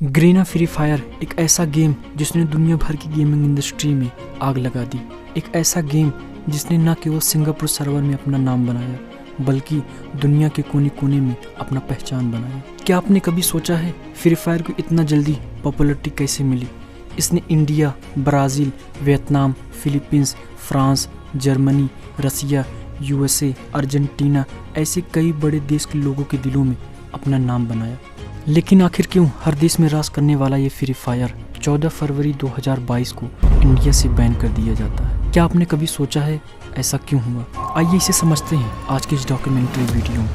Garena free fire एक ऐसा game जिसने दुनिया भर की गेमिंग इंडस्ट्री में आग लगा दी। एक ऐसा गेम जिसने न केवल सिंगापुर सर्वर में अपना नाम बनाया बल्कि दुनिया के कोने कोने में अपना पहचान बनाया। क्या आपने कभी सोचा है फ्री फायर को इतना जल्दी पॉपुलैरिटी कैसे मिली? इसने India, Brazil, Vietnam, Philippines, France, Germany, Russia, USA, Argentina ऐसे कई बड़े देश के लोगों के दिलों में अपना नाम बनाया। लेकिन आखिर क्यों हर देश में राज करने वाला ये फ्री फायर 14 फरवरी 2022 को इंडिया से बैन कर दिया जाता है? क्या आपने कभी सोचा है ऐसा क्यों हुआ? आइए इसे समझते हैं आज की इस डॉक्यूमेंट्री वीडियो में।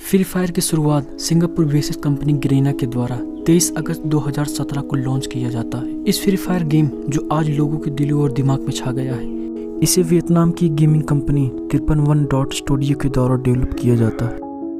फ्री फायर की शुरुआत सिंगापुर बेस्ड कंपनी गरीना के द्वारा 23 अगस्त 2017 को लॉन्च किया जाता है। इस फ्री फायर गेम जो आज लोगों के दिलों और दिमाग में छा गया है, इसे वियतनाम की गेमिंग कंपनी 53 डॉट स्टूडियो के द्वारा डेवलप किया जाता है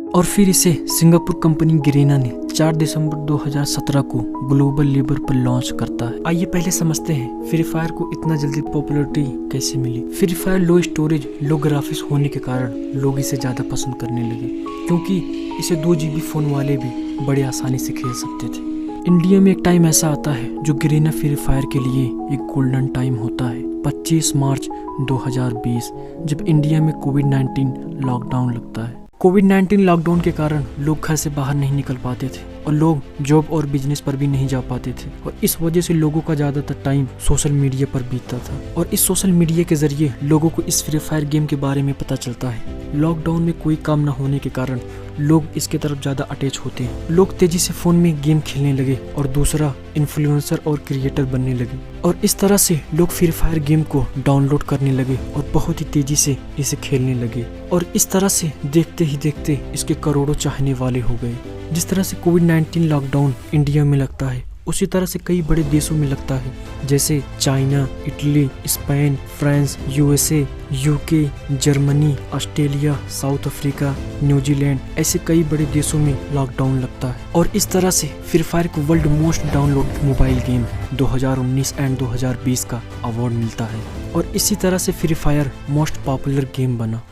और फिर इसे सिंगापुर कंपनी गरीना ने 4 दिसंबर 2017 को ग्लोबल लेवल पर लॉन्च करता है। आइए पहले समझते हैं फ्री फायर को इतना जल्दी पॉपुलैरिटी कैसे मिली। फ्री फायर लो स्टोरेज, लो ग्राफिक्स होने के कारण लोग इसे ज़्यादा पसंद करने लगे क्योंकि इसे 2 GB फोन वाले भी बड़े आसानी से खेल सकते थे। इंडिया में एक टाइम ऐसा आता है जो गरीना फ्री फायर के लिए एक गोल्डन टाइम होता है, 25 मार्च 2020, जब इंडिया में कोविड-19 लॉकडाउन लगता है। कोविड-19 लॉकडाउन के कारण लोग घर से बाहर नहीं निकल पाते थे और लोग जॉब और बिजनेस पर भी नहीं जा पाते थे और इस वजह से लोगों का ज़्यादातर टाइम सोशल मीडिया पर बीतता था और इस सोशल मीडिया के जरिए लोगों को इस फ्री फायर गेम के बारे में पता चलता है। लॉकडाउन में कोई काम न होने के कारण लोग इसके तरफ ज़्यादा अटैच होते हैं। लोग तेजी से फ़ोन में गेम खेलने लगे और दूसरा इन्फ्लुएंसर और क्रिएटर बनने लगे और इस तरह से लोग फ्री फायर गेम को डाउनलोड करने लगे और बहुत ही तेजी से इसे खेलने लगे और इस तरह से देखते ही देखते इसके करोड़ों चाहने वाले हो गए। जिस तरह से कोविड-19 लॉकडाउन इंडिया में लगता है उसी तरह से कई बड़े देशों में लगता है, जैसे China, Italy, Spain, France, USA, UK, Germany, Australia, south Africa, New Zealand ऐसे कई बड़े देशों में लॉकडाउन लगता है और इस तरह से फ्री फायर को world most download mobile game 2019 and 2020 का अवार्ड मिलता है और इसी तरह से free fire most popular game बना।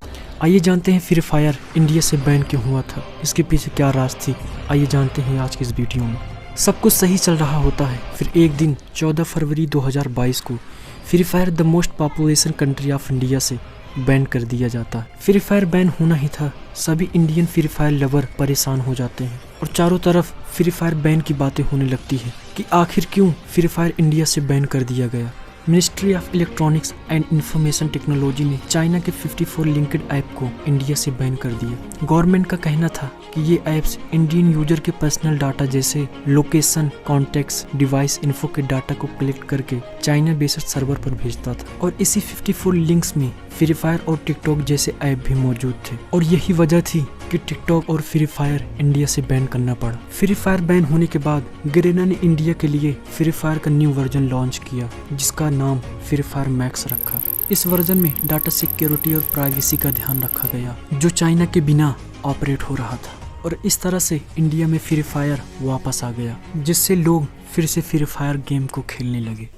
आइए जानते हैं फ्री फायर इंडिया से बैन क्यों हुआ था, इसके पीछे क्या राज थी। आइए जानते हैं आज की इस वीडियो में। सब कुछ सही चल रहा होता है, फिर एक दिन 14 फरवरी 2022 को free fire the most population country of India से बैन कर दिया जाता है। फ्री फायर बैन होना ही था, सभी इंडियन फ्री फायर लवर परेशान हो जाते हैं और चारों तरफ फ्री फायर बैन की बातें होने लगती है कि आखिर क्यों फ्री फायर इंडिया से बैन कर दिया गया। Ministry of electronics and information technology ने चाइना के 54 लिंक्ड ऐप को इंडिया से बैन कर दिया। गवर्नमेंट का कहना था कि ये ऐप्स इंडियन यूजर के पर्सनल डाटा जैसे लोकेशन, कॉन्टैक्ट्स, डिवाइस इन्फो के डाटा को कलेक्ट करके चाइना बेस्ड सर्वर पर भेजता था और इसी 54 लिंक्स में फ्री फायर और टिकटॉक जैसे ऐप भी मौजूद थे और यही वजह थी कि टिकटॉक और फ्री फायर इंडिया से बैन करना पड़ा। फ्री फायर बैन होने के बाद गरीना ने इंडिया के लिए फ्री फायर का न्यू वर्जन लॉन्च किया जिसका नाम फ्री फायर मैक्स रखा। इस वर्जन में डाटा सिक्योरिटी और प्राइवेसी का ध्यान रखा गया जो चाइना के बिना ऑपरेट हो रहा था और इस तरह से इंडिया में फ्री फायर वापस आ गया जिससे लोग फिर से फ्री फायर गेम को खेलने लगे।